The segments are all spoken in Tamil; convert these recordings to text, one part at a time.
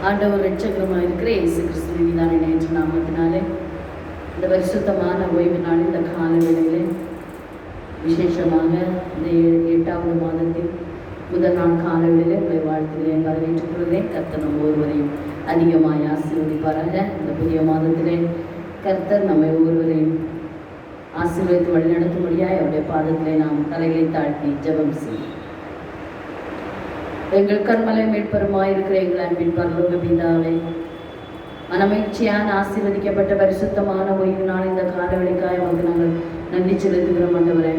ஆண்டவர் இரட்சகருமாக இருக்கிற இயேசு கிறிஸ்துவின் மீதான நேற்று நாமத்தினாலே இந்த பரிசுத்தமான ஓய்வு நாள் இந்த கால வேளையிலே விசேஷமாக இந்த 8வது மாதத்தின் முதல் நாள் கால வேளையிலே உங்களை வாழ்த்துகிறேன், வரவேற்றுக் கொள்கிறேன். கர்த்தர் நம்ம ஒருவரையும் அதிகமாக ஆசீர்வதிப்பாராக. இந்த புதிய மாதத்திலே கர்த்தர் நம்மை ஒவ்வொருவரையும் ஆசீர்வதித்து வழிநடத்தும்படியாய் அவருடைய பாதத்திலே நாம் தலைகளை தாழ்த்தி ஜெபம் செய்வோம். எங்கள் கண்மலை மீட்பெருமாயிருக்கிற எங்கள் அன்பின் பரலோக பிதாவே, மனமகிழ்ச்சியான ஆசீர்வதிக்கப்பட்ட பரிசுத்தமான ஓய்வு நாள் இந்த காலவெளிக்காய் வந்து நாங்கள் நன்றி செலுத்துகிறோம். ஆண்டவரே,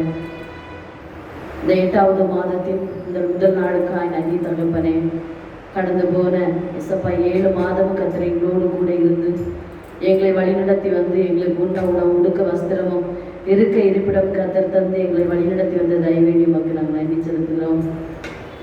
இந்த 8வது மாதத்தின் இந்த முதல் நாளுக்காய் நன்றி தகப்பனே. கடந்து போன இசப்பா 7 மாதம் கர்த்தர் எங்களோடு கூட இருந்து எங்களை வழிநடத்தி வந்து எங்களுக்கு உண்ட உணவு உடுக்க வஸ்திரமும் இருக்க இருப்பிடம் கர்த்தர் தந்து எங்களை வழிநடத்தி வந்த தயவேண்டி மக்கள் நாங்கள் நன்றி செலுத்துகிறோம்.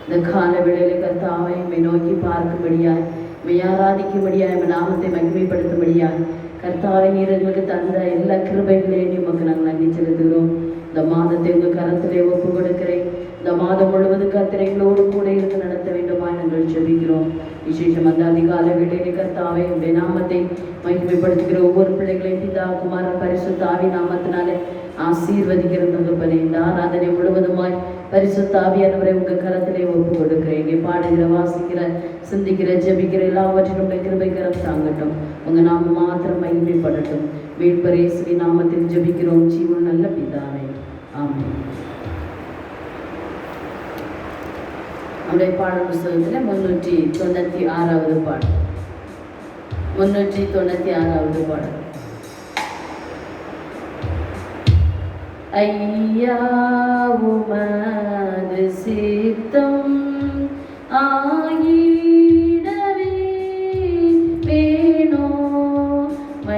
இந்த கால வேளையிலே கர்த்தாவை மெய் நோக்கி பார்க்கும்படியாய், மெய் ஆராதிக்கும்படியாய், நாமத்தை மகிமைப்படுத்தும்படியாய் கர்த்தாவை நீர் எங்களுக்கு தந்த எல்லா கிருபைகளையும் உமக்கு நாங்கள் நன்றி செலுத்துகிறோம். இந்த மாதத்தை உங்கள் கரத்திலே ஒப்பு கொடுக்கிறேன். இந்த மாதம் முழுவதும் கர்த்தர் எங்களோடு கூட இருந்து நடத்த வேண்டுமாய் நாங்கள் ஜெபிக்கிறோம். விசேஷம் அந்த அதிகால வேளையிலே கர்த்தாவை உடைய நாமத்தை மகிமைப்படுத்துகிற ஒவ்வொரு பிள்ளைகளையும் பிதா குமாரன் பரிசுத்த ஆவி நாமத்தினாலே ஆசீர்வதிக்கிற தகப்பனே. இந்த ஆராதனை முழுவதுமாய் பரிசுத்த ஆவியானவரை உங்கள் கரத்திலே ஒப்பு கொடுக்கிறேன். இங்கே பாடுகிற, வாசிக்கிற, சிந்திக்கிற, ஜெபிக்கிற எல்லாவற்றிலும் கிருபை கரம் தாங்கட்டும். உங்கள் நாம மாத்திரம் மகிமைப்படட்டும். மீட்பர் இயேசுவின் நாமத்தில் ஜெபிக்கிறோம் ஜீவன் நல்ல பிதாவே, ஆமென். நம்முடைய பாடல் புஸ்தகத்தில் 396வது பாடல், 396வது பாடல். ஐயா உமது சித்தம் ஆயிடவே வேணும்,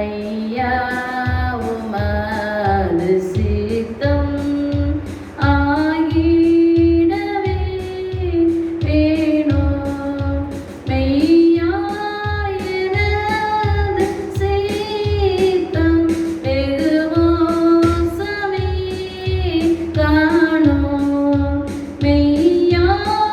ஐயா உமது சித்தம் ஆயிடவே வேணும், மெய்யாயனது சித்தம் வெகுமோசமே காணோம், மெய்யாயனது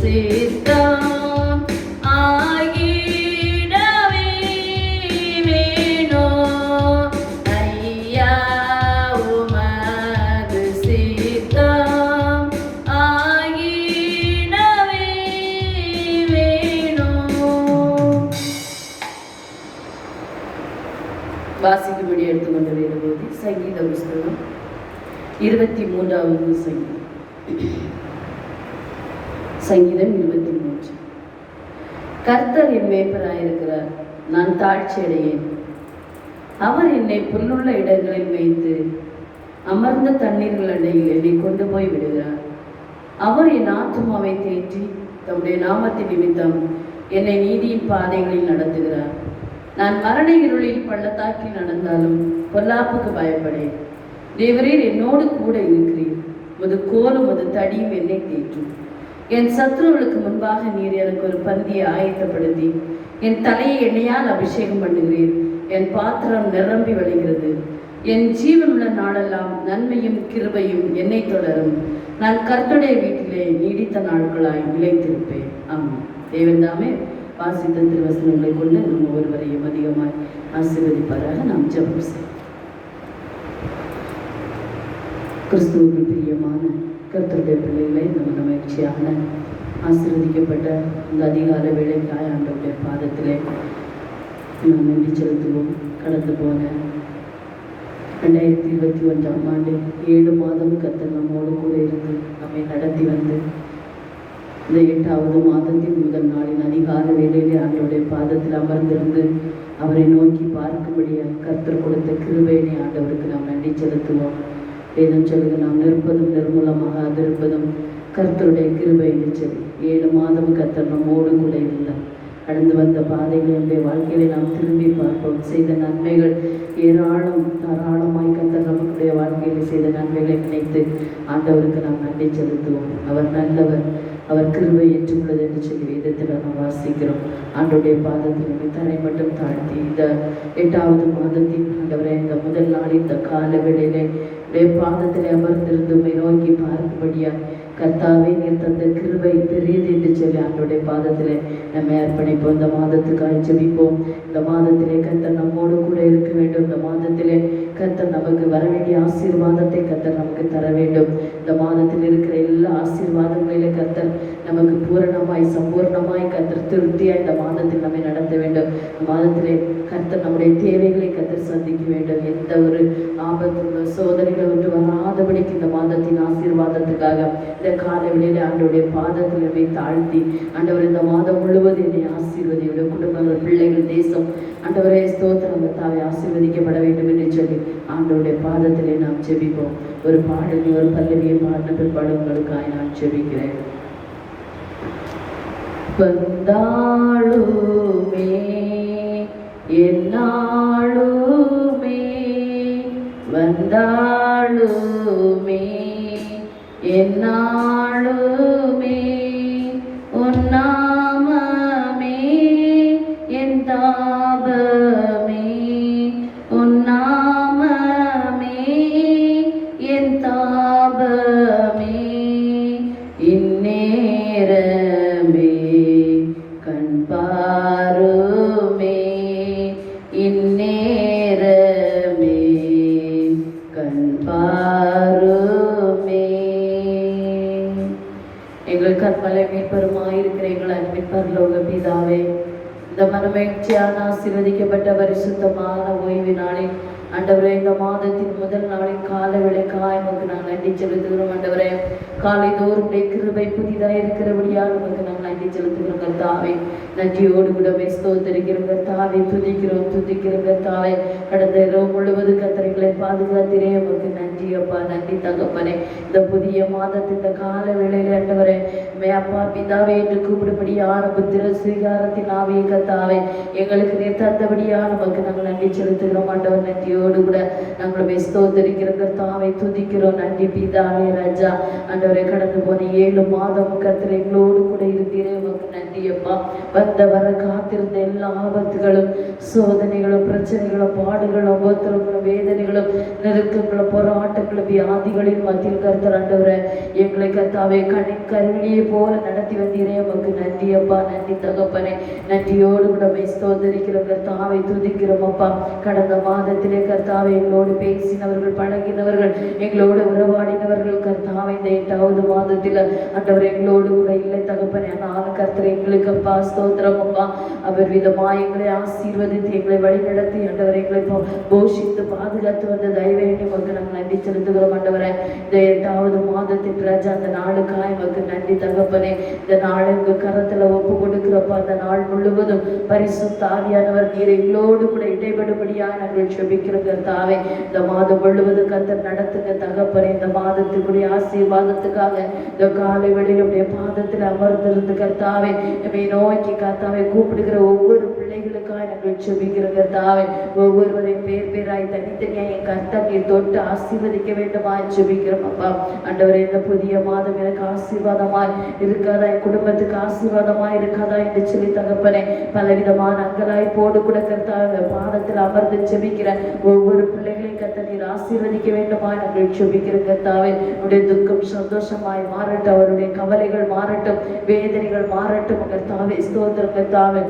சித்தம் ஆகிடவே வேணும் ஐயா, உமது சித்தம் ஆகிடவே வேணும். வாசிக்கும்படி எடுத்துக்கொண்ட வேதபோதி சங்கீத புஸ்தகம் 23வது சங்கீதம் 23. கர்த்தர் என் மேய்ப்பராயிருக்கிறார், நான் தாழ்ச்சி அடையேன். அவர் என்னை புல்லுள்ள இடங்களில் மேய்த்து அமர்ந்த தண்ணீர்கள் அண்டையில் என்னை கொண்டு போய் விடுகிறார். அவர் என் ஆத்துமாவை தேற்றி தம்முடைய நாமத்தின் நிமித்தம் என்னை நீதியின் பாதைகளில் நடத்துகிறார். நான் மரண இருளில் பள்ளத்தாக்கில் நடந்தாலும் பொல்லாப்புக்கு பயப்படேன். தேவரீர் என்னோடு கூட இருக்கிறீர், உமது கோலும் உமது தடியும் என்னை தேற்றும். என் சத்துருவுக்கு முன்பாக நீர் எனக்கு ஒரு பந்தியை ஆயத்தப்படுத்தி என் தலையை எண்ணெயால் அபிஷேகம் பண்ணுகிறீர். என் பாத்திரம் நிரம்பி வழிகிறது. என் ஜீவன் உள்ள நாளெல்லாம் நன்மையும் கிருபையும் என்னை தொடரும். நான் கர்த்தருடைய வீட்டிலே நீடித்த நாட்களாய் நிலைத்திருப்பேன். ஆமாம். தேவன் தாமே வாசித்த திருவசனங்களை கொண்டு நம்ம ஒருவரையும் அதிகமாய் ஆசீர்வதிப்பாராக. நாம் ஜெபம் செய்வோம். கிறிஸ்துவுக்கு பிரியமான கர்த்தருடைய பிள்ளைகளை நம்ம மகிழ்ச்சியான ஆசீர்வதிக்கப்பட்ட இந்த அதிகால வேளைக்காய் ஆண்டவருடைய பாதத்திலே நாம் நன்றி செலுத்துவோம். கடந்து போன 2021ஆம் ஆண்டு 7 மாதம் கர்த்தர் நம்மோடு கூட இருந்து நம்மை நடத்தி வந்து இந்த 8வது மாதத்தின் முதல் நாளின் அதிகால வேளையிலே ஆண்டவருடைய பாதத்தில் அமர்ந்திருந்து அவரை நோக்கி பார்க்கும்படியாக கர்த்தர் கொடுத்த கிருபையினை ஆண்டவருக்கு நாம் நன்றி செலுத்துவோம். வேதம் சொல்லுங்க, நாம் நிற்பதும் நிர்மூலமாகாதிருப்பதும் கர்த்தருடைய கிருபை என்று சொல்லி 7 மாதம் கர்த்தர் நம்மோடு கூட இருந்தார். கடந்து வந்த பாதைகளுடைய வாழ்க்கையிலே நாம் திரும்பி பார்ப்போம். செய்த நன்மைகள் ஏராளம் தாராளமாய் கர்த்தர் நம்முடைய வாழ்க்கையில் செய்த நன்மைகளை நினைத்து ஆண்டவருக்கு நாம் நன்றி செலுத்துவோம். அவர் நல்லவர், அவர் கிருபை ஏற்றுள்ளது என்று சொல்லி வேதத்தில் நாம் வாசிக்கிறோம். ஆண்டவருடைய பாதத்தில் நம்ம தரை மட்டும் தாழ்த்தி இந்த 8வது மாதத்தின் ஆண்டவரை இந்த முதல் நாளில் இந்த கால வேளையிலே பாதத்தில் அமர்ந்திருந்து நோக்கி பார்க்கும்படியா கர்த்தாவே நீர் தந்த கிருபை பெரியது என்று சொல்லி ஆண்டவருடைய பாதத்திலே நம்ம அர்ப்பணிப்போம். இந்த மாதத்துக்காக ஜெபிப்போம். இந்த மாதத்திலே கர்த்தர் நம்மோடு கூட இருக்க வேண்டும். இந்த மாதத்திலே கர்த்தர் நமக்கு வர வேண்டிய ஆசீர்வாதத்தை கர்த்தர் நமக்கு தர வேண்டும். இந்த மாதத்தில் இருக்கிற எல்லா ஆசீர்வாதங்களிலே கர்த்தர் நமக்கு பூரணமாய் சம்பூர்ணமாய் கர்த்தர் திருப்தியாய் இந்த மாதத்தில் நம்மை நடத்த வேண்டும். இந்த மாதத்திலே கர்த்தர் நம்முடைய தேவைகளை கர்த்தர் சந்திக்க வேண்டும். எந்த ஒரு ஆபத்து சோதனைகளை ஒன்று வராதபடிக்கு இந்த மாதத்தின் ஆசீர்வாதத்துக்காக இந்த கால வேளையிலே ஆண்டவருடைய பாதத்தில் நம்மை தாழ்த்தி ஆண்டவர் இந்த மாதம் முழுவதும் என்னை ஆசீர்வதியோட குடும்பங்கள், பிள்ளைகள், தேசம் ஆண்டவரே ஸ்தோத்திரம் தாவை ஆசீர்வதிக்கப்பட வேண்டும் என்று சொல்லி ஆண்டவருடைய பாதத்திலே நாம் ஜெபிப்போம். ஒரு பாடல் ஒரு பல்லவியை பாடின பிற்பாடு உங்களுக்காக நான் ஜெபிக்கிறேன். வந்தாளுமே என்னாளுமே, வந்தாளுமே என்னாளுமே, உன்னாமமே என் தாபமே, உன்னாமமே என் தாபமே, இந்நேரமே கண் பாருமே, இந்நேரமே கண் பாருமே. எங்கள் கற்பலை மீட்பருமாயிருக்கிற எங்கள் அன்பின் பரலோக பிதாவே, இந்த மனமகிழ்ச்சியான ஆசீர்வதிக்கப்பட்ட பரிசுத்தமான ஓய்வு நாளில் ஆண்டவரே இந்த மாதத்தின் முதல் நாளின் கால வேளைக்காய் உமக்கு நாங்கள் நன்றி செலுத்துகிறோம். ஆண்டவரே காலை தோறும் கிருபை புதிதாக இருக்கிறபடியால் உமக்கு நாங்கள் நன்றி செலுத்துகிறோம். கர்த்தாவே நன்றியோடு கூட ஸ்தோத்திரிக்கிறோம். கர்த்தாவே துதிக்கிறோம். கர்த்தாவே கடந்த இரவு முழுவதும் கர்த்தரைகளை பாதுகாத்திரே உமக்கு நன்றி அப்பா, நன்றி தகப்பனே. இந்த புதிய மாதத்தின் இந்த கால வேளையில ஆண்டவரே அப்பா பிதாவே என்று கூப்பிடுபடியான புத்திர ஸ்வீகாரத்தின் ஆவியை கர்த்தாவே எங்களுக்கு நீர் தந்தபடியான உமக்கு நாங்கள் நன்றி செலுத்துகிறோம். ஆண்டவர் நன்றியோடு கூட நாங்கள் ஸ்தோத்திரிக்கிறோம். கர்த்தாவை துதிக்கிறோம். நன்றி பிதாவே ராஜா. ஆண்டவரை கடந்து போன 7 மாதம் கர்த்தர் எங்களோடு கூட இருந்தீரே உமக்கு நன்றி அப்பா. வந்த வர காத்திருந்த எல்லா ஆபத்துகளும் சோதனைகளும் பிரச்சனைகளும் பாடுகளும் உபத்திரங்களும் வேதனைகளும் நெருக்கங்களும் போராட்டங்களும் வியாதிகளின் மத்தியில் கர்த்தர் ஆண்டவரை எங்களை கர்த்தாவே கருவிழியை போல நடத்தி வந்தீரே உமக்கு நன்றி அப்பா, நன்றி தகப்பனே. நன்றியோடு கூட ஸ்தோத்தரிக்கிறோம் கர்த்தாவை, துதிக்கிறோம் அப்பா. கடந்த மாதத்திலே கர்த்தாவை எங்களோடு பேசினவர்கள், பழகினவர்கள், எங்களோடு உறவாடினவர்கள் கர்த்தாவை இந்த 8வது மாதத்தில் ஆண்டவர் எங்களோடு கூட இல்லை தகப்பனே. ஆனால் கர்த்தர் எங்களுக்கு அப்பா ஸ்தோத்திரம் அப்பா. அவர் விதமாக எங்களை ஆசீர்வதித்து எங்களை வழிநடத்தி ஆண்டவர் எங்களை போஷித்து பாதுகாத்து வந்த தயவேண்டி உமக்கு நாங்கள் நன்றி செலுத்துகிறோம் ஆண்டவரே. இந்த 8வது மாதத்தின் ராஜா அந்த நாளுக்காக எமக்கு நன்றி தகப்பனே. இந்த நாளை உங்க கரத்துல ஒப்பு கொடுக்கிறப்ப அந்த நாள் முழுவதும் பரிசுத்த ஆவியானவர் நீர் எங்களோடு கூட இடைபடும்படியாக நாங்கள் செபிக்கிறோம் கர்த்தாவே. இந்த மாதம் முழுவதும் கர்த்தர் நடத்துங்க தகப்பனே. இந்த மாதத்துக்குரிய ஆசீர்வாதத்துக்காக இந்த காலை வெளியிலுடைய பாதத்தில் அமர்ந்திருந்து கர்த்தாவே நம்மை நோக்கி கர்த்தாவை கூப்பிடுகிற ஒவ்வொரு பிள்ளைகளுக்காக நாங்கள் செபிக்கிற கர்த்தாவே. ஒவ்வொருவரையும் பேர் பேராய் தனித்தனியாக என் கர்த்தர் நீர் தொட்டு ஆசீர்வதிக்க வேண்டுமா செபிக்கிறோம் அப்பா. ஆண்டவரே, இந்த புதிய மாதம் எனக்கு ஆசீர்வாதமாய் இருக்காதா, என் குடும்பத்துக்கு ஆசீர்வாதமாய் இருக்காதா என்று சொல்லி தகப்பனே பலவிதமான அங்கலாய் போடு கூட கர்த்தாவே பாதத்தில் அமர்ந்து செபிக்கிற ஒவ்வொரு பிள்ளைகளையும் கர்த்தர் நீர் ஆசீர்வதிக்க வேண்டுமா நாங்கள் செபிக்கிற கர்த்தாவே. உடைய துக்கம் சந்தோஷமாய் மாறட்டும், அவருடைய கவலைகள் மாறட்டும், வேதனைகள் மாறட்டும் கர்த்தாவே. ஸ்தோத்திரம் கர்த்தாவே.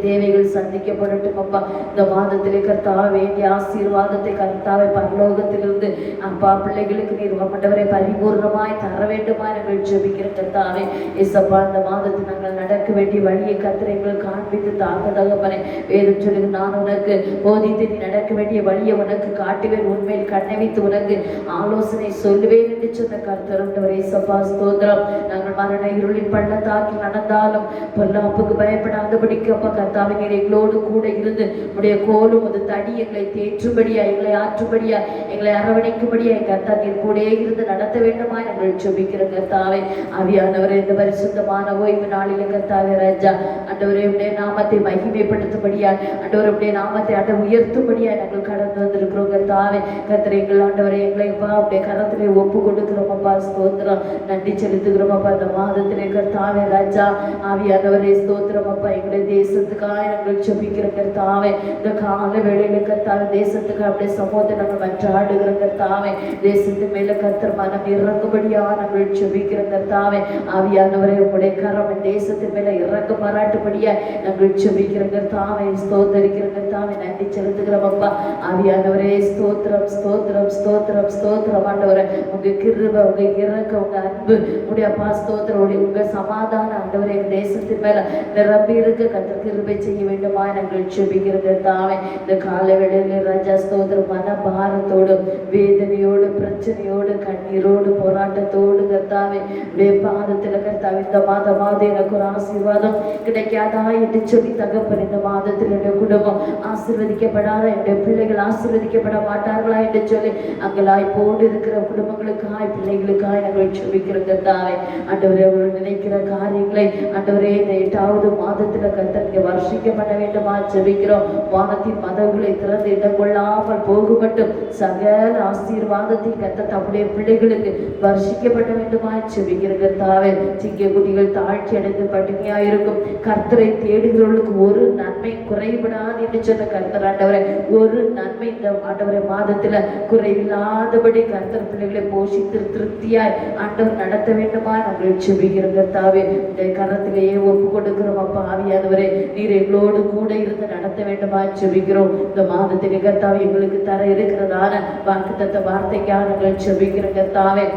தேவைகள் சந்திக்கப்படட்டும் அப்பா. இந்த மாதத்திலே கர்த்தாவே வேண்டிய ஆசீர்வாதத்தை கர்த்தாவே பரலோகத்திலிருந்து அப்பா பிள்ளைகளுக்கு நீர் ஆண்டவரை பரிபூர்ணமாய் தர வேண்டுமா நாங்கள் ஜெபிக்கிற கர்த்தாவே. இயேசப்பா, இந்த மாதத்தில் நாங்கள் நடக்க வேண்டிய வழியை கர்த்தர் எங்களுக்கு காண்பித்து தாங்க தகப்பனே. வேதம் சொல்லுது, நான் உனக்கு போதித்து நீ நடக்க வேண்டிய வழியை உனக்கு காட்டுவேன், உண்மையில் கண்ணை வைத்து உனக்கு ஆலோசனை சொல்லுவேன் என்று சொன்ன கர்த்தர் ஆண்டவரே. இயேசப்பா ஸ்தோத்திரம். நாங்கள் மரண இருளின் பள்ளத்தாக்கில் நடந்தாலும் பொல்லாப்புக்கு பயப்படாதபடிக்கு அப்பா கர்த்தாவே நீர் எங்களோடு கூட இருந்து உடைய கோலும் அது தடி எங்களை தேற்றும்படியா, எங்களை ஆற்றும்படியா, எங்களை அரவணைக்கும்படியா கர்த்தா நீர் கூட இருந்து நடத்த வேண்டுமா நாங்கள் ஜெபிக்கிற கர்த்தாவே. ஆவியானவரே, இந்த பரிசுத்தமான ஓய்வு நாளிலே கர்த்தாவே ராஜா ஆண்டவரே உடைய நாமத்தை மகிமைப்படுத்தும்படியா, ஆண்டவரே உடைய நாமத்தை உயர்த்தும்படியா நாங்கள் கடந்து வந்திருக்கிறோம் கர்த்தாவே. கர்த்தரை எங்கள் ஆண்டவரை எங்களை உடைய கரத்திலே ஒப்பு கொடுக்கிறோம் அப்பா. ஸ்தோத்திரம், நன்றி செலுத்துகிறோம் அப்பா. இந்த மாதத்திலே கர்த்தாவே ராஜா ஆவியானவரே ஸ்தோத்திரம் அப்பா. எங்களுடைய தேசத்துக்காக நாங்கள் ஜெபிக்கிற கர்த்தாவே. இந்த கால வேளையில கர்த்தாவே தேசத்துக்கு அப்படியே சமூகத்தை நாங்கள் மன்றாடுகிற கர்த்தாவே. தேசத்து மேல கர்த்தர் மனம் இறங்கும்படியா நாங்கள் ஜெபிக்கிற கர்த்தாவே. ஆவியானவரே உடைய கரம் தேசத்தின் மேல இறங்க பாராட்டும்படியா நாங்கள் ஜெபிக்கிற கர்த்தாவே. ஸ்தோத்தரிக்கிற கர்த்தாவே, நன்றி செலுத்துகிறோம் அப்பா. ஆவியானவரே ஸ்தோத்திரம் ஸ்தோத்திரம் ஸ்தோத்திரம் ஸ்தோத்திரம் ஆண்டவரே. உங்க கிருபை, உங்க இறக்க, உங்க அன்பு, உடைய அப்பா ஸ்தோத்திரம், உங்க சமாதானம் ஆண்டவரே தேசத்தின் மேல நிரம்பி இருக்க கர்த்தர் கிருபை செய்ய வேண்டுமா நாங்கள் ஜெபிக்கிற கர்த்தாவே. இந்த கால வேளையிலே ராஜா ஸ்தோத்திரம் மனபாரத்தோடு, வேதனையோடு, பிரச்சனையோடு, கண்ணீரோடு, போராட்டத்தோடு கர்த்தாவே உடைய பாதத்துல கர்த்தாவே இந்த மாதம் எனக்கு ஒரு ஆசீர்வாதம் கிடைக்காதா என்று சொல்லி தகப்பன் இந்த மாதத்தில் என்னுடைய குடும்பம் ஆசீர்வதிக்கப்படாத, என்னுடைய பிள்ளைகள் ஆசீர்வதிக்கப்பட மாட்டார்களா என்று சொல்லி அங்கலாய் போடு இருக்கிற குடும்பங்களுக்காய் பிள்ளைகளுக்காய் நாங்கள் ஜெபிக்கிற கர்த்தாவே. ஆண்டவரே, அவர்கள் நினைக்கிற காரியங்களை ஆண்டவரே இந்த 8வது மாதத்துல கர்த்தருக்கு வர்ஷிக்க பண்ண வேண்டுமா ஜெபிக்கிறோம். வானத்தின் மதவுகளை திறந்து இடம் கொள்ளாமல் போகுமட்டும் சகல ஆசீர்வாதத்தை கர்த்தர் தம்முடைய பிள்ளைகளுக்கு வர்ஷிக்கப்பட வேண்டுமா ஜெபிக்கிற கர்த்தாவே. சிங்க குட்டிகள் தாழ்ச்சி அடைந்து பட்டினியாயிருக்கும் கர்த்தரை தேடுகிறவர்களுக்கு ஒரு நன்மை குறைபடாது என்று சொன்ன கர்த்தர் ஆண்டவரை ஒரு நன்மை இந்த ஆண்டவரை மாதத்துல குறைவில்லாதபடி கர்த்தர் பிள்ளைகளை போஷித்து திருப்தியாய் ஆண்டவர் நடத்த வேண்டுமா நாங்கள் ஜெபிக்கிற கர்த்தாவே. இந்த கரத்திலேயே ஒப்பு கொடுக்கிறோம் அப்பா. ஆவியானவரே, நீர் எங்களோடு கூட இருந்து நடத்த வேண்டுமா ஜெபிக்கிறோம். இந்த மாதத்திலே கர்த்தாவே எங்களுக்கு தர இருக்கிறதான வாக்குத்தத்த வார்த்தைக்காக நாங்கள் ஜெபிக்கிற கர்த்தாவே.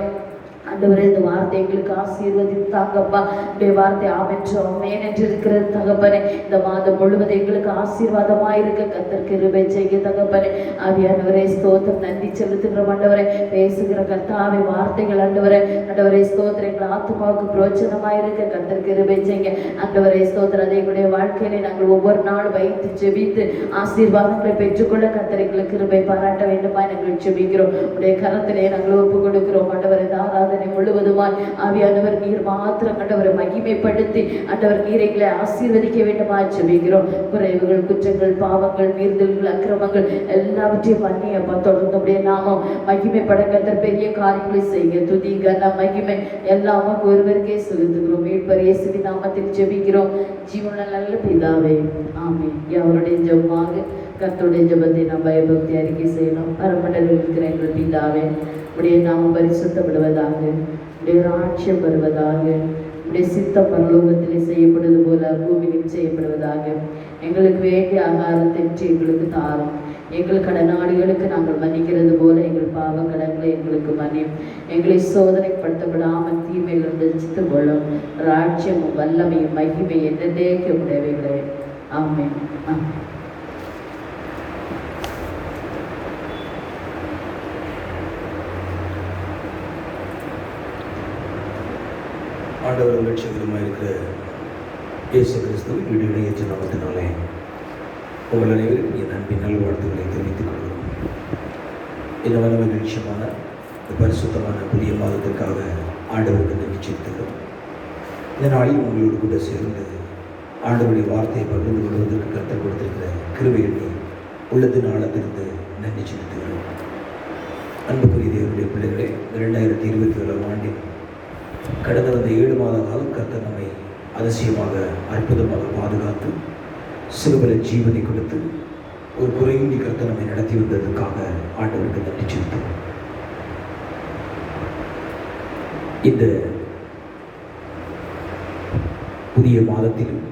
ஆண்டவரே, இந்த வார்த்தை எங்களுக்கு ஆசீர்வதித்தாங்கப்பா. உடைய வார்த்தை ஆமென்றோம் என்று இருக்கிறது தகப்பனே. இந்த மாதம் முழுவதும் எங்களுக்கு ஆசீர்வாதமாக இருக்க கர்த்தர் கிருபை செய்ய தகப்பனே. ஆவியானவரே ஸ்தோத்திரம், நன்றி செலுத்துகிறோம் ஆண்டவரே. பேசுகிற கர்த்தாவே வார்த்தைகள் ஆண்டவரே ஆண்டவரே ஸ்தோத்திரம் எங்கள் ஆத்மாவுக்கு பிரோஜனமாக இருக்க கர்த்தர் கிருபை செய்ய ஆண்டவரே ஸ்தோத்திரம். அதை எங்களுடைய வாழ்க்கையிலே நாங்கள் ஒவ்வொரு நாளும் வைத்து ஜெபித்து ஆசீர்வாதங்களை பெற்றுக்கொள்ள கர்த்தர் எங்களுக்கு கிருபை பாராட்ட வேண்டுமா நாங்கள் ஜெபிக்கிறோம். உடைய கரத்திலே நாங்கள் ஒப்பு கொடுக்கிறோம் ஆண்டவரே. தாராத முழுவதுமாய் ஆவியானவர் நீர் மாத்திரம் ஆண்டவரை மகிமைப்படுத்தி ஆண்டவர் நீரைகளை ஆசீர்வதிக்க வேண்டுமா ஜெபிக்கிறோம். குறைவுகள், குற்றங்கள், பாவங்கள், மீறுதல்கள், அக்கிரமங்கள் எல்லாவற்றையும் பண்ணி அப்பா தொடர்ந்து அப்படியே நாமம் மகிமைப்பட கர்த்தர் பெரிய காரியங்களை செய்ய துதி கன மகிமை எல்லாம் ஒருவருக்கே செலுத்துகிறோம். மீட்பர் இயேசுவின் நாமத்தில் ஜெபிக்கிறோம் ஜீவனுள்ள நல்ல பிதாவே, ஆமென். அவருடைய ஜெபமாக கர்த்தருடைய ஜெபத்தை நாம் பயபக்தி அறிக்கை செய்யலாம். பரமண்டலில் இருக்கிற எங்கள் பிதாவே, உடைய நாமம் பரிசுத்தப்படுவதாக, உடைய ராஜ்யம் வருவதாக, உடைய சித்தம் பரலோகத்திலே செய்யப்படுவது போல பூமியிலும் செய்யப்படுவதாக. எங்களுக்கு வேண்டிய ஆகாரத்தை எங்களுக்கு தாரும். எங்கள் கடனாளிகளுக்கு நாங்கள் மன்னிக்கிறது போல எங்கள் பாவ கடன்களை எங்களுக்கு மன்னியும். எங்களை சோதனைப்படுத்தப்படாமல் தீமைகள் ரசித்துக் கொள்ளும். ராஜ்யமும் வல்லமையும் மகிமை என்னென்னேக்கு உடையவைகளே. ஆமென். ஆமென். ஆண்டவர் லட்சகரமாக இருக்கிற இயேசு கிறிஸ்துவின் வீடு இணையற்ற நாமத்தினாலே உங்கள் அனைவருக்கும் என் அன்பின் நல்வாழ்த்துக்களை தெரிவித்துக் கொள்கிறோம். இந்த மன மகிழ்ச்சியமான பரிசுத்தமான புதிய மாதத்திற்காக ஆண்டவருக்கு நன்றி செலுத்துகிறோம். இந்த நாளில் உங்களோடு கூட சேர்ந்து ஆண்டவருடைய வார்த்தையை பகிர்ந்து கொள்வதற்கு கருத்தில் கொடுத்திருக்கிற கிருபை எண்ணி உள்ளத்தின் ஆழத்திலிருந்து நன்றி செலுத்துகிறோம். அன்புக்குரிய தேவனுடைய பிள்ளைகளே, 2027 ஆண்டில் கடந்த வந்த 7 மாத காலம் கர்த்தர் நம்மை அதிசயமாக அற்புதமாக பாதுகாத்து சிறுபல ஜீவனை கொடுத்து ஒரு குறையின்றி கர்த்தர் நம்மை நடத்தி வந்ததற்காக ஆண்டவருக்கு நன்றி செலுத்தும். இந்த புதிய மாதத்திலும்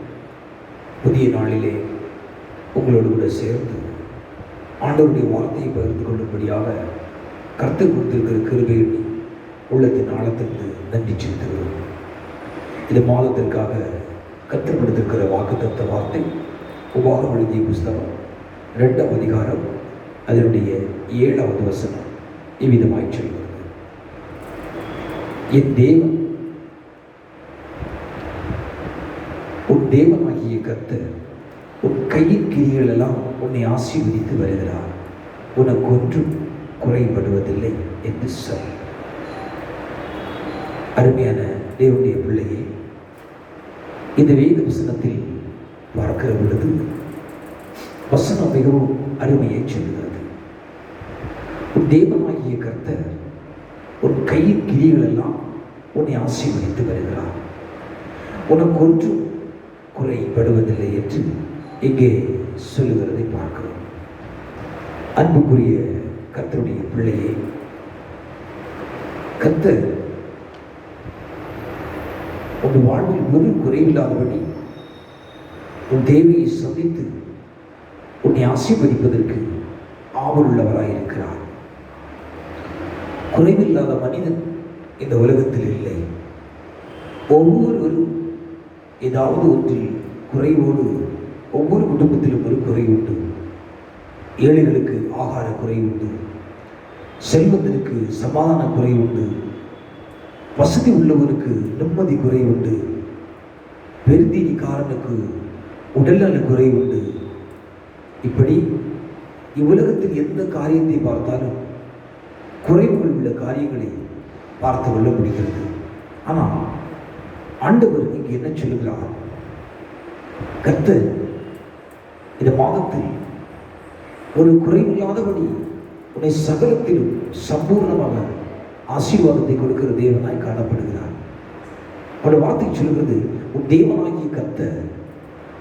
புதிய நாளிலே உங்களோடு கூட சேர்ந்து ஆண்டவருடைய வார்த்தையை பகிர்ந்து கொள்ளும்படியாக கர்த்தர் கொடுத்திருக்கிற கிருபை எண்ணி உள்ளத்தின் ஆழத்திற்கு நன்றி செலுத்துகிறோம். இந்த மாதத்திற்காக கற்றுப்படுத்திருக்கிற வாக்குத்தத்த வார்த்தை உபாகமம் எழுதிய புஸ்தகம் 2ஆம் அதிகாரம் அதனுடைய 7வது வசனம் இவ்விதமாய் சொல்கிறது: என் தேவன் உன் தேவனாகிய கர்த்தர் உன் கையின் கிரிகள் எல்லாம் உன்னை ஆசீர்வதித்து வருகிறார், உனக்கு ஒன்றும் குறைபடுவதில்லை என்று சொல். அருமையான தேவனுடைய பிள்ளையே, இந்த வேத வசனத்தில் பார்க்கிற பொழுது வசனம் மிகவும் அருமையை சொல்கிறது. உன் தேவனாகிய கர்த்தர் உன் கையின் கிரிகள் எல்லாம் உன்னை ஆசீர்வதித்து வருகிறார், உனக்கு ஒன்றும் குறைபடுவதில்லை என்று இங்கே சொல்லுகிறதை பார்க்கிறோம். அன்புக்குரிய கர்த்தருடைய பிள்ளையே, கர்த்தர் உன் வாழ்வில் ஒரு குறைவில்லாதபடி உன் தேவையை சந்தித்து உன்னை ஆசீர்வதிப்பதற்கு ஆவலுள்ளவராயிருக்கிறார். குறைவில்லாத மனிதன் இந்த உலகத்தில் இல்லை. ஒவ்வொருவரும் ஏதாவது ஒன்றில் குறைவோடு, ஒவ்வொரு குடும்பத்திலும் ஒரு குறை உண்டு. ஏழைகளுக்கு ஆகார குறை உண்டு, செல்வத்திற்கு சமாதான குறை உண்டு, வசதி உள்ளவருக்கு நிம்மதி குறை உண்டு, பெருந்தீனிக்காரனுக்கு உடல்நல குறை உண்டு. இப்படி இவ்வுலகத்தில் எந்த காரியத்தை பார்த்தாலும் குறைவுகள் உள்ள காரியங்களை பார்த்து கொள்ள முடிகிறது. ஆனால் ஆண்டவர் இங்கு என்ன சொல்லுகிறார்? கர்த்தர் இந்த மாதத்தில் ஒரு குறைவில்லாதபடி உன்னை சகலத்திலும் சம்பூர்ணமாக ஆசீர்வாதத்தை கொடுக்கிற தேவனாய் காணப்படுகிறார். அவருடைய வார்த்தை சொல்கிறது, உன் தேவனாகிய கர்த்தர்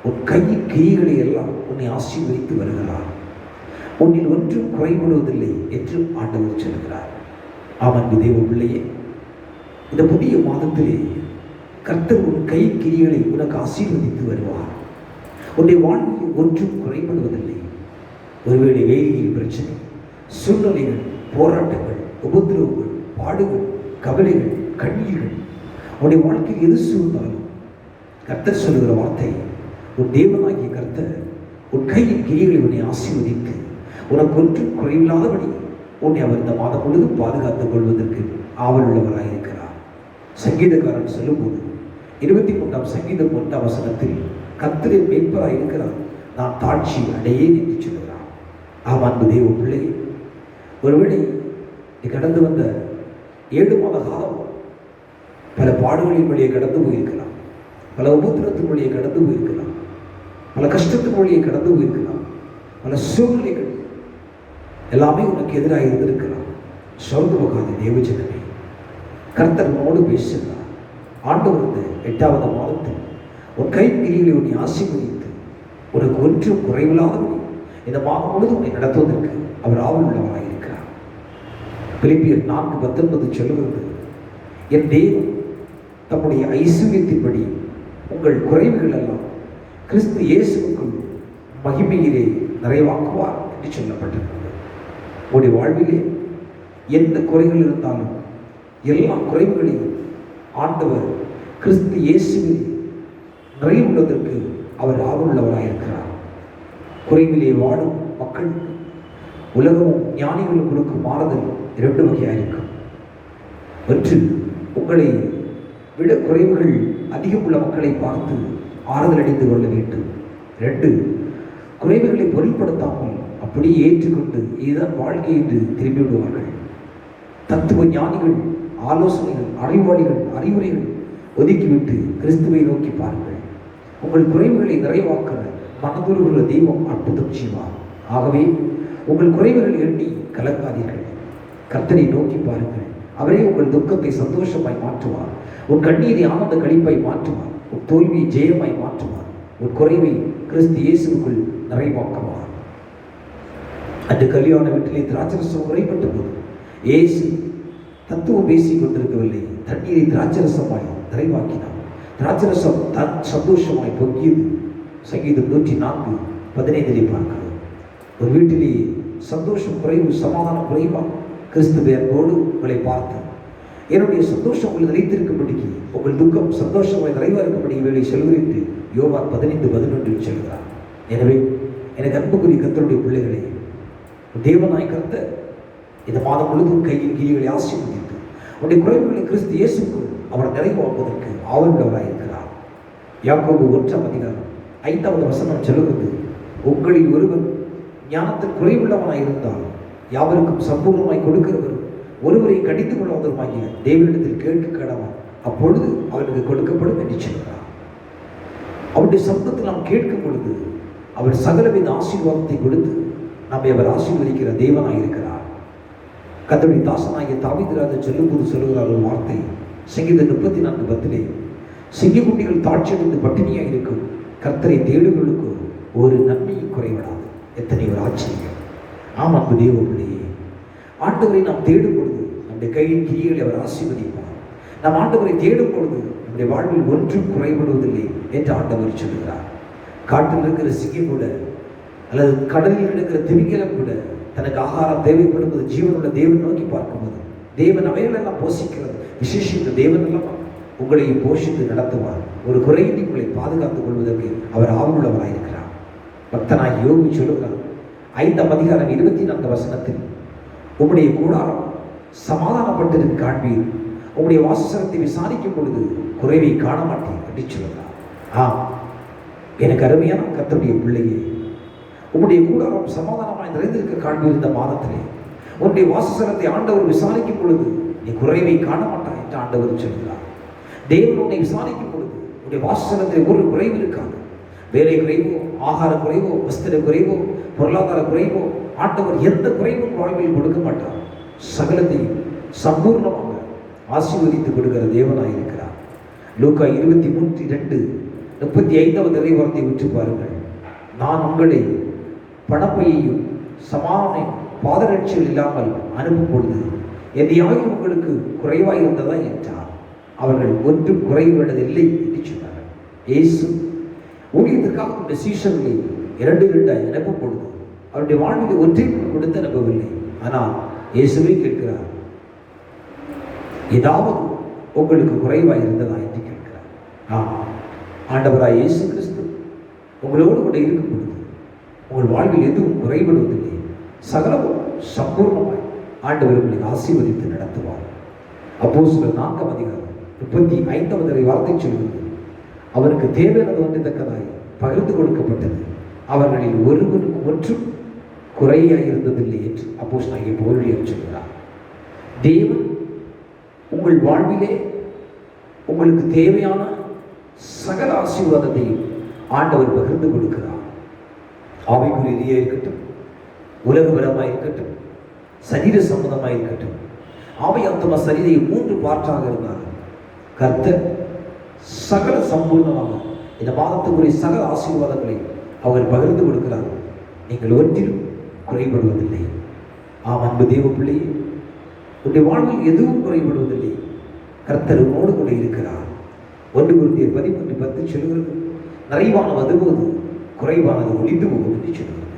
உன் கையின் கிரிகளை எல்லாம் உன்னை ஆசீர்வதித்து வருகிறார், உன்னில் ஒன்றும் குறைபடுவதில்லை என்று ஆண்டவர் சொல்கிறார். ஆமன் தேவ பிள்ளையே, இந்த புதிய மாதத்திலே கர்த்தர் உன் கை கிரிகளை உனக்கு ஆசீர்வதித்து வருவார். உன்னுடைய வாழ்வில் ஒன்றும் குறைபடுவதில்லை. ஒருவேளை வேலையில் பிரச்சனை, சூழ்நிலைகள், போராட்டங்கள், உபதிரவங்கள், பாடுகள், கவலைகள், கண்ணீர்கள், உன்னுடைய வாழ்க்கையில் எது சூழ்ந்தாலும் கர்த்தர் சொல்லுகிற வார்த்தை, உன் தேவனாகிய கர்த்தர் உன் கையின் கிரிகளை உன்னை ஆசீர்வதித்து உனக்கு ஒன்றும் குறையில்லாதபடி உன்னை அவர் இந்த மாதம் முழுவதும் பாதுகாத்துக் கொள்வதற்கு ஆவல் உள்ளவராயிருக்கிறார். சங்கீதக்காரன் சொல்லும்போது 23ஆம் சங்கீதம் 1ஆம் வசனத்தில் கர்த்தரின் மேய்ப்பராய் இருக்கிறார், நான் தாட்சி அடையேன் என்று சொல்கிறார். ஆம் அன்பு தேவ பிள்ளை, ஒருவேளை நீ கடந்து வந்த 7 மாத காலம் பல பாடுகளின் வழியை கடந்து போயிருக்கலாம், பல உபத்திரத்தின் வழியை கடந்து போயிருக்கலாம், பல கஷ்டத்தின் வழியை கடந்து போயிருக்கலாம், பல சூழ்நிலைகள் எல்லாமே உனக்கு எதிராக இருந்திருக்கலாம். சோர்ந்து போகாத தேவஜனமே, கர்த்தர் உன்னோடு பேசுகிறார். ஆண்டவர் இந்த 8வது மாதத்தில் உன் கைப்பிரிகளை உன்னை ஆசீர்வதித்து உனக்கு ஒன்றும் குறைவில்லாதபடி இந்த மாதம் முழுவதும் உன்னை நடத்துவதற்கு அவர் ஆவல் உள்ளவராயிருக்கிறார். பிலிப்பியர் 4:19 சொல்லுகிறது, என் தேவன் தம்முடைய ஐஸ்வர்யத்தின்படி உங்கள் குறைவுகள் எல்லாம் கிறிஸ்து இயேசுவுக்குள் மகிமையிலே நிறைவாக்குவார் என்று சொல்லப்பட்டிருக்கிறது. உங்களுடைய வாழ்விலே எந்த குறைகள் இருந்தாலும் எல்லா குறைவுகளையும் ஆண்டவர் கிறிஸ்து இயேசுவிலே நிறைவுள்ளதற்கு அவர் ஆர்வமுள்ளவராயிருக்கிறார். குறைவிலே வாடும் மக்களுக்கு உலகமும் ஞானிகளும் கொடுக்கும் மாறுதல் இரண்டு வகையாயிருக்கும். ஒன்று, உங்களை விட குறைவுகள் அதிகம் உள்ள மக்களை பார்த்து ஆறுதல் அடைந்து கொள்ள வேண்டும். இரண்டு, குறைவுகளை பொருட்படுத்தாமல் அப்படியே ஏற்றுக்கொண்டு இதுதான் வாழ்க்கை என்று திரும்பி விடுவார்கள். தத்துவ ஞானிகள், ஆலோசனைகள், அறிவுரைகள் ஒதுக்கிவிட்டு கிறிஸ்துவை நோக்கி பாருங்கள். உங்கள் குறைவுகளை நிறைவாக்குற மனதுருகுள்ள தெய்வம் அற்புதம் செய்வார். ஆகவே உங்கள் குறைவுகள் எண்ணி கலக்காதீர்கள். கர்த்தரை நோக்கி பாருங்கள். அவரே உங்கள் துக்கத்தை சந்தோஷமாய் மாற்றுவார். உன் கண்ணீரை ஆனந்த கழிப்பாய் மாற்றுவார். உன் தோல்வியை ஜெயமாய் மாற்றுவார். உன் குறைவை கிறிஸ்து இயேசுக்குள் நிறைவாக்குவார். அன்று கல்யாண வீட்டிலே திராட்சரசம் குறைப்பட்ட போது இயேசு தத்துவம் பேசிக் கொண்டிருக்கவில்லை. தண்ணீரை திராட்சரசமாய் நிறைவாக்கினார். திராட்சரசம் தன் சந்தோஷமாய் பொங்கியது. சங்கீதம் 104:15 பார்க்கிறோம். ஒரு வீட்டிலேயே சந்தோஷம் குறைவு, சமாதானம் குறைவா? கிறிஸ்துவ அன்போடு உங்களை பார்த்து என்னுடைய சந்தோஷம் உங்களை நிறைத்திருக்கும்படிக்கு உங்கள் துக்கம் சந்தோஷமாய் நிறைவா இருக்கும்படி வேலை செல்கிறேன் யோவான் 15:11 சொல்கிறார். எனவே எனக்கு அன்புக்குரிய கர்த்தருடைய பிள்ளைகளே, தேவனாய் கர்த்தர் இந்த மாதம் முழுதும் கையில் கிளிகளை ஆசீர்வதித்து உடைய குறைவுகளை கிறிஸ்து இயேசுக்குள் அவர் நிறைவாக்குவதற்கு ஆவலுள்ளவராயிருக்கிறார். யாக்கோபு 1:5 சொல்லுவது, உங்களில் ஒருவன் ஞானத்தில் குறைவுள்ளவனாய் இருந்தால் யாவருக்கும் சம்பூர்ணமாய் கொடுக்கிறவர் ஒருவரை கடித்துக் கொள்வதற்காகிய தேவனிடத்தில் கேட்க கடவான், அப்பொழுது அவனுக்கு கொடுக்கப்படும் என்று சொல்கிறார். அவருடைய சப்தத்தில் நாம் கேட்கும் பொழுது அவர் சகலவித ஆசீர்வாதத்தை கொடுத்து நம்மை அவர் ஆசீர்வதிக்கிற தேவனாய் இருக்கிறார். கர்த்தருடைய தாசனாகிய தாவீது ராஜா சொல்லும்போது சொல்லுகிறார் ஒரு வார்த்தை, சங்கீதம் 34:10, சிங்கக்குட்டிகள் தாட்சியடைந்து பட்டினியாக இருக்கும், கர்த்தரை தேடுகளுக்கு ஒரு நன்மையும் குறைவிடாது. எத்தனை ஒரு ஆச்சரியம்! ஆம் அன்பு தேவ பிள்ளையே, ஆண்டவரை நாம் தேடும் பொழுது நம்முடைய கையின் கிரிகளை அவர் ஆசீர்வதிப்பார். நாம் ஆண்டவரை தேடும் பொழுது நம்முடைய வாழ்வில் ஒன்றும் குறைபடுவதில்லை என்று ஆண்டவர் சொல்கிறார். காட்டில் இருக்கிற சிங்கம் கூட அல்லது கடலில் கிடக்கிற திமிங்கலம் கூட தனக்கு ஆகாரம் தேவைப்படும்போது ஜீவனுள்ள தேவன் நோக்கி பார்க்கும்போது தேவன் அவைகளெல்லாம் போஷிக்கிறது. விசேஷித்த தேவன் எல்லாம் உங்களை போஷித்து நடத்துவார். ஒரு குறையின்றி உங்களை பாதுகாத்துக் கொள்வதற்கு அவர் ஆவலுள்ளவராயிருக்கிறார். பக்தனாய் யோபு சொல்லுகிறார் 5:24 உம்முடைய கூடாரம் சமாதானப்பட்டிருக்க காண்பீர், உம்முடைய வாசஸ்தலத்தை விசாரிக்கும் பொழுது குறைவை காண மாட்டேன் என்று சொல்லுகிறார். எனக்கு அருமையான கர்த்தருடைய பிள்ளையே, உம்முடைய கூடாரம் சமாதானமாய் நிறைந்திருக்க காண்பீர். இந்த மாதத்திலே உன்னுடைய வாசஸ்தலத்தை ஆண்டவர் விசாரிக்கும் பொழுது நீ குறைவை காண மாட்டாய் என்று ஆண்டவர் சொல்கிறார். தேவன் உன்னை விசாரிக்கும் பொழுது உன்னுடைய வாசஸ்தலத்தில் ஒரு குறைவு இருக்காது. வேலை குறைவோ, ஆகார குறைவோ, வஸ்திர குறைவோ, பொருளாதார குறைவோ, ஆண்டவர் எந்த குறைவும் வாழ்வில் கொடுக்க மாட்டார். சகலத்தையும் சம்பூர்ணமாக ஆசீர்வதித்து கொடுக்கிற தேவனாய் இருக்கிறார். லூக்கா 23:2-35 இறைவார்த்தை உற்று பாருங்கள். நான் உங்களை பணப்பையையும் சமான பாதரட்சிகள் இல்லாமல் அனுப்பும் பொழுது எதையாவது உங்களுக்கு குறைவாக இருந்ததா என்றார். அவர்கள் ஒன்றும் குறைவிடவில்லை என்று சொன்னார்கள். இயேசு ஊழியத்திற்காக சீஷர்களை 2 அனுப்பும் பொழுது அவருடைய வாழ்வில் ஒன்றையும் கொடுத்து அனுப்பவில்லை. ஆனால் இயேசுவே கேட்கிறார், ஏதாவது உங்களுக்கு குறைவாக இருந்ததா என்று கேட்கிறார். ஆண்டவராய் இயேசு கிறிஸ்து உங்களோடு கூட இருக்கும் பொழுது உங்கள் வாழ்வில் எதுவும் குறைபடுவதில்லை. சகலமும் சம்பூர்ணமாய் ஆண்டவர் உங்களுக்கு ஆசீர்வதித்து நடத்துவார். அப்போஸ்தலர் 4:35 வார்த்தை சொல்கிறது, அவருக்கு தேவையானது ஒன்றித்தக்கதாய் பகிர்ந்து கொடுக்கப்பட்டது, அவர்களில் ஒருவருக்கு ஒன்றும் குறையாக இருந்ததில்லை என்று அப்போஸ்தலனாகிய பவுல் சொல்கிறார். தேவன் உங்கள் வாழ்விலே உங்களுக்கு தேவையான சகல ஆசீர்வாதத்தையும் ஆண்டவர் பகிர்ந்து கொடுக்கிறார். ஆவிக்குரிய இருக்கட்டும், உலகபரமாக இருக்கட்டும், சரீர சம்பந்தமாக இருக்கட்டும், ஆவி ஆத்தும சரீரை 3 பார்ட்டாக இருந்தார்கள். கர்த்தர் சகல சம்பூர்ணமாக இந்த மாதத்துக்குரிய சகல ஆசீர்வாதங்களை அவர் பகிர்ந்து கொடுக்கிறார். நீங்கள் ஒன்றிலும் குறைபடுவதில்லை. அன்பு தேவ பிள்ளையே, உன்னுடைய வாழ்வில் எதுவும் குறைபடுவதில்லை. கர்த்தர் உன்னோடு கூட இருக்கிறார். 1 Corinthians 13:10 சொல்கிறது, நிறைவான வரும்போது குறைவானது ஒளிந்து போகும் என்று சொல்கிறது.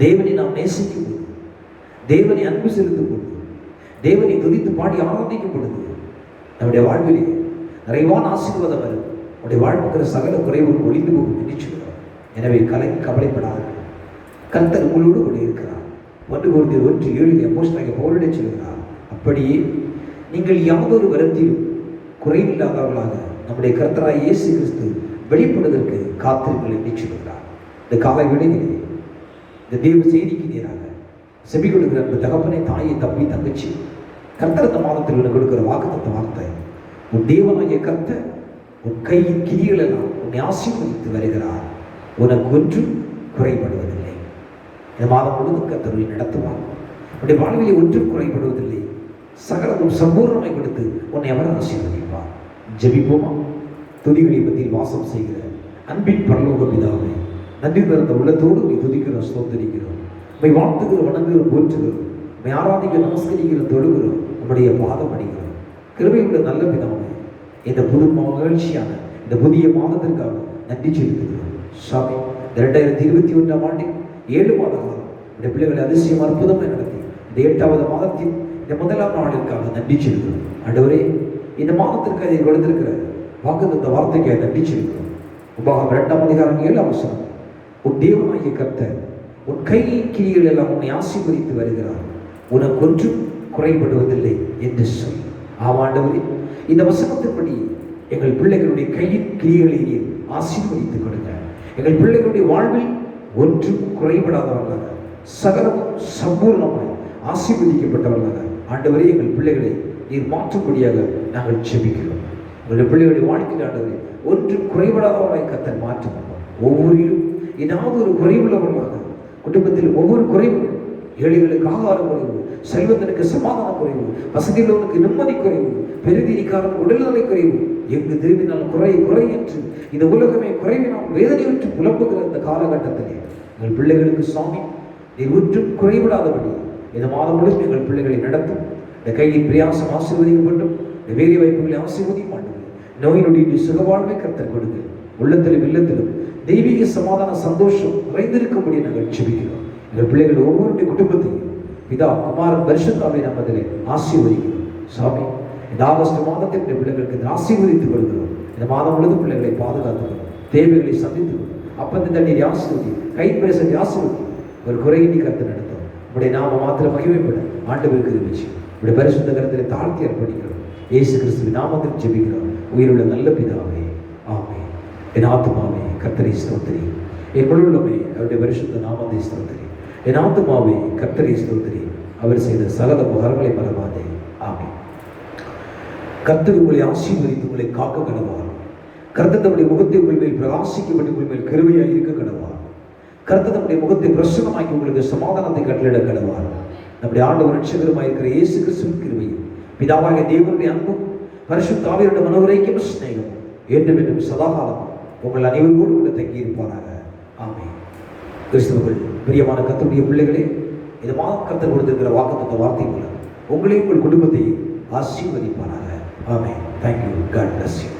தேவனை நாம் நேசிக்கும் போது, தேவனை அன்பு செலுத்தும் பொழுது, தேவனை துதித்து பாடி ஆராதிக்கும் பொழுது நம்முடைய வாழ்விலே நிறைவான ஆசீர்வாதம் வரும். நம்முடைய வாழ்வுக்கிற சகல குறைவுகள் ஒளிந்து போகும் என்று சொல்கிறார். எனவே கவலைப்படாதீர்கள், கர்த்தர் உங்களோடு கூட இருக்கிறார். 1 Corinthians 1:7 அப்போஸ்தலனாகிய பவுல் சொல்கிறார், அப்படியே நீங்கள் யாதொரு வரத்திலும் குறைவில்லாதவர்களாக நம்முடைய கர்த்தராகிய இயேசு கிறிஸ்து வெளிப்படுவதற்கு காத்திருங்கள் என்று சொல்கிறார். இந்த காலை வேளையிலே இந்த தேவ செய்திக்கு நேராக செவி கொடுக்கிற அந்த தகப்பனை, தாயை, தம்பி, தங்கச்சி, கர்த்தர் இந்த மாதத்தில் உனக்கு கொடுக்கிற வாக்குத்தத்த வார்த்தை, உன் தேவனாகிய கர்த்தர் உன் கையின் கிரிகள் எல்லாம் உன்னை ஆசீர்வதித்து வருகிறார், உனக்கு ஒன்றும் குறைபடுவதில்லை. இந்த மாதம் முழுவதும் கர்த்தர் உன்னை நடத்துவார். உன்னுடைய வாழ்விலே ஒன்றும் குறைபடுவதில்லை. சகலமும் சம்பூர்ணமை கொடுத்து உன்னை அவர் ஆசீர்வதிப்பார். ஜெபிப்போமா? துதிகளை மத்தியில் வாசம் செய்கிற அன்பின் பரலோக பிதாவே, நன்றி பிறந்த உள்ளத்தோடு உம்மை துதிக்கிறோம், ஸ்தோத்திரிக்கிறோம், உம்மை வாழ்த்துகிறோம், வணங்குகிறோம், போற்றுகிறோம், உம்மை ஆராதிக்க நமஸ்கரிக்கிறோம், தொழுகிறோம், உம்முடைய பாதம் அடைகிறோம். கிருபையுள்ள நல்ல பிதாவே, இந்த புது மகிழ்ச்சியான இந்த புதிய மாதத்திற்காக நன்றி செலுத்துகிறோம். சாமி, 2021 ஆண்டில் 7 மாத காலம் இந்த பிள்ளைகளை அதிசயம் அற்புதமாக நடத்தி இந்த 8வது மாதத்தில் இந்த 1ஆம் நாளிற்காக நன்றி செலுத்துகிறோம். ஆண்டவரே, இந்த மாதத்திற்கு அதை கொடுத்திருக்கிற வாக்குத்தத்த வார்த்தைக்கு நன்றி செலுத்துகிறோம். உபாகம் 2ஆம் அதிகாரம் 7ஆம் வசனம், உன் தேவனாகிய கர்த்தர் உன் கையின் கிரிகள் எல்லாம் உன்னை ஆசீர்வதித்து வருகிறார், உனக்கு ஒன்றும் குறைபடுவதில்லை என்று சொல். ஆமாண்டவரே, இந்த வசனத்தின்படி எங்கள் பிள்ளைகளுடைய கையின் கிரிகளை நீர் ஆசீர்வதித்துக் கொடுங்க. எங்கள் பிள்ளைகளுடைய வாழ்வில் ஒன்றும் குறைபடாதவர்களாக, சகலமும் சம்பூர்ணமாய் ஆசீர்வதிக்கப்பட்டவர்களாக ஆண்டவரே எங்கள் பிள்ளைகளை நீர் மாற்றும்படியாக நாங்கள் செபிக்கிறோம். எங்களுடைய பிள்ளைகளுடைய வாழ்க்கை ஆண்டவரே ஒன்றும் குறைபடாதவர்களாய் கர்த்தர் மாற்றுவோம். ஒவ்வொருவரும் ஏதாவது ஒரு குறைவுள்ளவர்களாக, குடும்பத்தில் ஒவ்வொரு குறைவு, ஏழைகளுக்கு ஆகார குறைவு, செல்வத்திற்கு சமாதான குறைவு, வசதியுள்ளவனுக்கு நிம்மதி குறைவு, பெருதிரிக்காரன் உடல்நலை குறைவு, எங்கு திரும்பினால் குறை என்று இந்த உலகமே குறைவினால் வேதனையுற்று புலம்புகிற இந்த காலகட்டத்திலே எங்கள் பிள்ளைகளுக்கு சுவாமி நீர் ஒன்றும் குறைவிடாதபடி இந்த மாதம் முழுவதும் எங்கள் பிள்ளைகளை நடத்தும். இந்த கையின் பிரயாசம் ஆசீர்வதிக்கப்பட்டும், இந்த வேலை வாய்ப்புகளை ஆசீர்வதிக்க மாட்டோம். நோயினுடைய சுகவாழ்வை கர்த்தர் கொடுங்க. உள்ளத்திலும் இல்லத்திலும் தெய்வீக சமாதான சந்தோஷம் நிறைந்திருக்கும்படி நாங்கள் செபிக்கிறோம். எங்கள் பிள்ளைகள் ஒவ்வொருடைய குடும்பத்தையும் பிதா, குமாரன், பரிசுத்தாவை நாம் அதில் ஆசீர்வதிக்கிறோம். சாமி, இந்த ஆகஸ்ட் மாதத்தில் இந்த பிள்ளைகளுக்கு இந்த ஆசீர்வதித்துக் கொள்கிறோம். இந்த மாதம் முழுவதும் பிள்ளைகளை பாதுகாத்துக்கிறோம், தேவைகளை சந்தித்துக்கிறோம். அப்பத்தி தண்ணீரை ஆசீர்வதி, கைப்பிரசத்தை ஆசீர்வதி, ஒரு குறையின்றி கருத்து நடத்தும். உடைய நாம மாத்திரம் மகிமைப்பட ஆண்டவருக்கு இருந்துச்சு. உடைய பரிசுத்த கருத்தில் தாழ்த்தி அர்ப்பணிக்கிறோம். இயேசு கிறிஸ்துவின் நாமத்தில் ஜெபிக்கிறோம். உயிருள்ள நல்ல பிதாவே, ஆமென். என் ஆத்துமாவே கர்த்தரை ஸ்தோத்திரி, என் முழுவதுமே அவருடைய பரிசுத்த நாமத்தை ஸ்தோத்திரி. என் ஆத்துமாவே கர்த்தரை ஸ்தோத்திரி, அவர் செய்த சகல உபகாரங்களை மறவாதே. ஆமென். கர்த்தர் உங்களை ஆசீர்வதித்து உங்களை காக்க கடவார். கர்த்தர் தம்முடைய முகத்தை உங்கள் மேல் பிரகாசிக்கப்பட்டு உங்கள் மேல் கிருபையாய் இருக்க கடவார். கர்த்தர் தம்முடைய முகத்தை பிரசன்னமாக்கி உங்களுக்கு சமாதானத்தை கட்டளையிட கடவார். நம்முடைய ஆண்டவர் ரட்சகருமாய் இருக்கிற இயேசு கிறிஸ்துவின் கிருபையும் பிதாவாகிய தேவனுடைய அன்பும் பரிசுத்த ஆவியானவருடைய மனோரைக்கியம் சிநேகம் என்றும் என்றும் சதாகாலம் உங்கள் அனைவரோடு கூட தங்கி இருப்பாராக. ஆமென். கிறிஸ்துவுக்குள் பிரியமான கர்த்தருடைய பிள்ளைகளே, இந்த மாதம் கர்த்தர் கொடுத்திருக்கிற வாக்குத்தத்த வார்த்தை மூலம் உங்களையும் உங்கள் குடும்பத்தையும் ஆசீர்வதிப்பாராக. ஆமென். Thank you. God bless you.